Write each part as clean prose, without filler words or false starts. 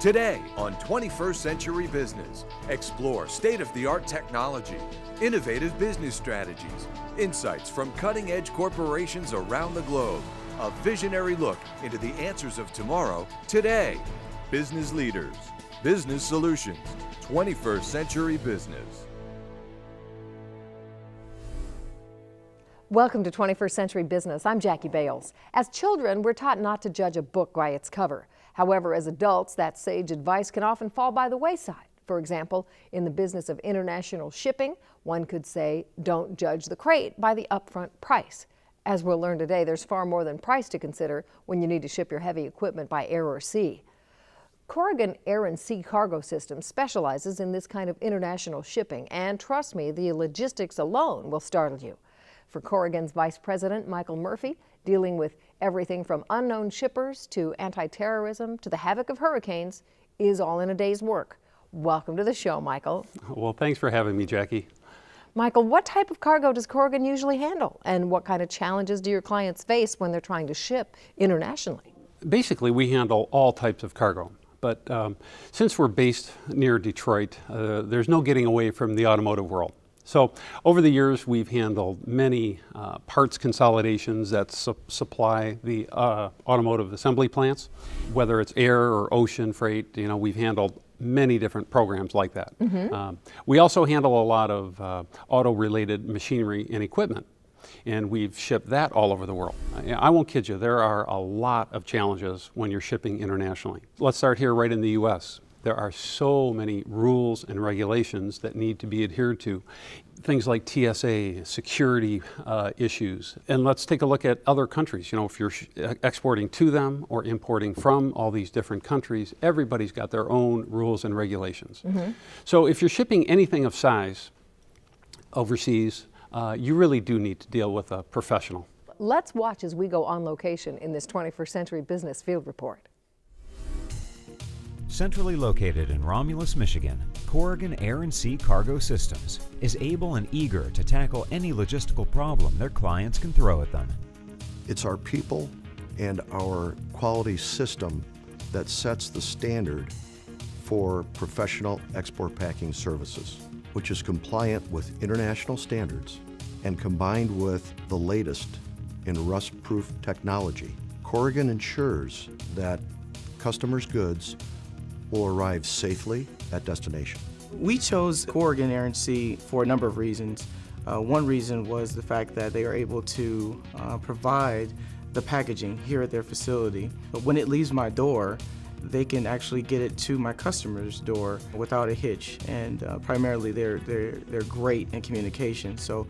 Today on 21st Century Business, explore state-of-the-art technology, innovative business strategies, insights from cutting-edge corporations around the globe, a visionary look into the answers of tomorrow, today. Business leaders, business solutions, 21st Century Business. Welcome to 21st Century Business. I'm Jackie Bales. As children, we're taught not to judge a book by its cover. However, as adults, that sage advice can often fall by the wayside. For example, in the business of international shipping, one could say, don't judge the crate by the upfront price. As we'll learn today, there's far more than price to consider when you need to ship your heavy equipment by air or sea. Corrigan Air and Sea Cargo Systems specializes in this kind of international shipping, and trust me, the logistics alone will startle you. For Corrigan's Vice President, Michael Murphy, dealing with everything from unknown shippers to anti-terrorism to the havoc of hurricanes is all in a day's work. Welcome to the show, Michael. Well, thanks for having me, Jackie. Michael, what type of cargo does Corrigan usually handle? And what kind of challenges do your clients face when they're trying to ship internationally? Basically, we handle all types of cargo. But since we're based near Detroit, there's no getting away from the automotive world. So over the years, we've handled many parts consolidations that supply the automotive assembly plants, whether it's air or ocean freight. You know, we've handled many different programs like that. We also handle a lot of auto-related machinery and equipment, and we've shipped that all over the world. I won't kid you, there are a lot of challenges when you're shipping internationally. Let's start here right in the U.S. There are so many rules and regulations that need to be adhered to. Things like TSA, security issues. And let's take a look at other countries. You know, if you're exporting to them or importing from all these different countries, everybody's got their own rules and regulations. So if you're shipping anything of size overseas, you really do need to deal with a professional. Let's watch as we go on location in this 21st Century Business Field Report. Centrally located in Romulus, Michigan, Corrigan Air and Sea Cargo Systems is able and eager to tackle any logistical problem their clients can throw at them. It's our people and our quality system that sets the standard for professional export packing services, which is compliant with international standards and combined with the latest in rust-proof technology. Corrigan ensures that customers' goods will arrive safely at destination. We chose Corrigan Air and Sea for a number of reasons. One reason was the fact that they are able to provide the packaging here at their facility. But when it leaves my door, they can actually get it to my customer's door without a hitch. And primarily, they're great in communication. So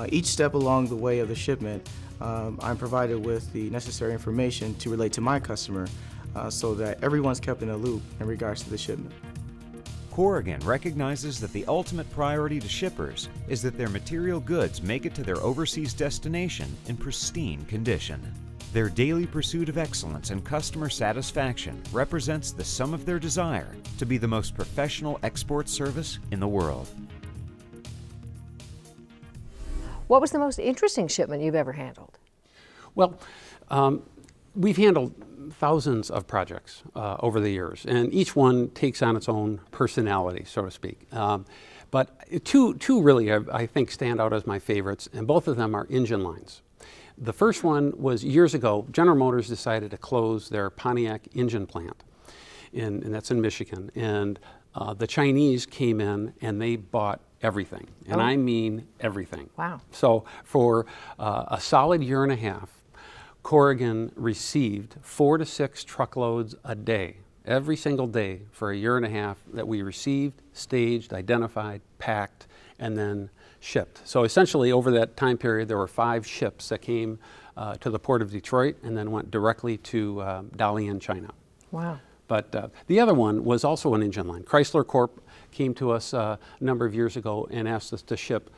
each step along the way of the shipment, I'm provided with the necessary information to relate to my customer, so that everyone's kept in a loop in regards to the shipment. Corrigan recognizes that the ultimate priority to shippers is that their material goods make it to their overseas destination in pristine condition. Their daily pursuit of excellence and customer satisfaction represents the sum of their desire to be the most professional export service in the world. What was the most interesting shipment you've ever handled? Well, we've handled thousands of projects over the years, and each one takes on its own personality, so to speak. But two really, I think, stand out as my favorites, and both of them are engine lines. The first one was years ago. General Motors decided to close their Pontiac engine plant, and that's in Michigan. And the Chinese came in and they bought everything, and I mean everything. Wow. So for a solid year and a half, Corrigan received 4 to 6 truckloads a day, every single day for a year and a half, that we received, staged, identified, packed, and then shipped. So essentially over that time period, there were 5 ships that came to the port of Detroit and then went directly to Dalian, China. Wow. But the other one was also an engine line. Chrysler Corp came to us a number of years ago and asked us to ship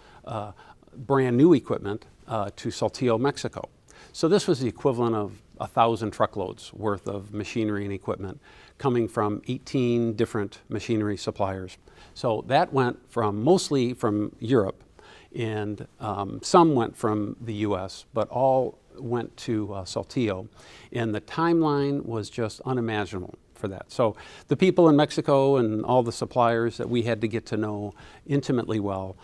brand new equipment to Saltillo, Mexico. So this was the equivalent of 1,000 truckloads worth of machinery and equipment coming from 18 different machinery suppliers. So that went from mostly from Europe, and some went from the US, but all went to Saltillo. And the timeline was just unimaginable. for that. So the people in Mexico and all the suppliers that we had to get to know intimately well,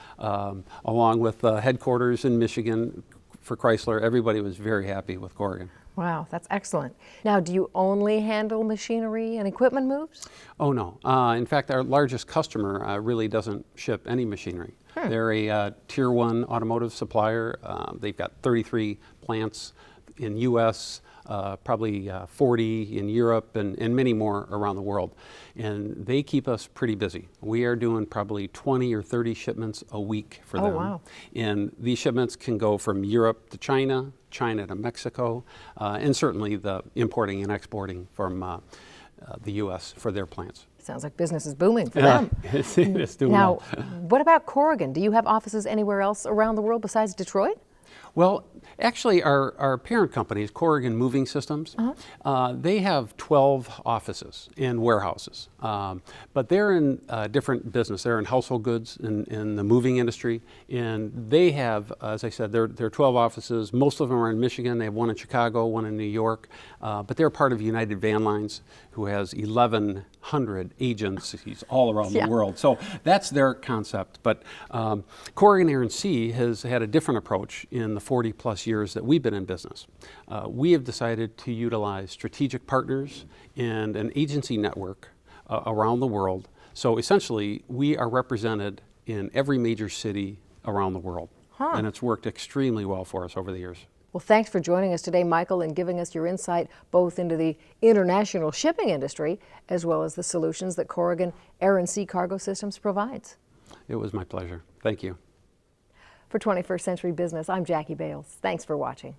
along with headquarters in Michigan for Chrysler, everybody was very happy with Corrigan. Wow, that's excellent. Now, do you only handle machinery and equipment moves? Oh no. In fact, our largest customer really doesn't ship any machinery. They're a tier 1 automotive supplier. They've got 33 plants in U.S., probably 40 in Europe, and many more around the world. And they keep us pretty busy. We are doing probably 20 or 30 shipments a week for them. Wow. And these shipments can go from Europe to China, China to Mexico, and certainly the importing and exporting from the U.S. for their plants. Sounds like business is booming for them. It's doing Now, well. what about Corrigan? Do you have offices anywhere else around the world besides Detroit? Well, actually, our parent company is Corrigan Moving Systems. They have 12 offices and warehouses, but they're in different business. They're in household goods in the moving industry, and they have, as I said, they're 12 offices. Most of them are in Michigan. They have one in Chicago, one in New York, but they're part of United Van Lines, who has 1,100 agencies all around the world. So that's their concept. But Corrigan Air & Sea has had a different approach in the 40-plus years that we've been in business. We have decided to utilize strategic partners and an agency network around the world. So essentially, we are represented in every major city around the world. And it's worked extremely well for us over the years. Well, thanks for joining us today, Michael, and giving us your insight both into the international shipping industry as well as the solutions that Corrigan Air & Sea Cargo Systems provides. It was my pleasure. Thank you. For 21st Century Business, I'm Jackie Bales. Thanks for watching.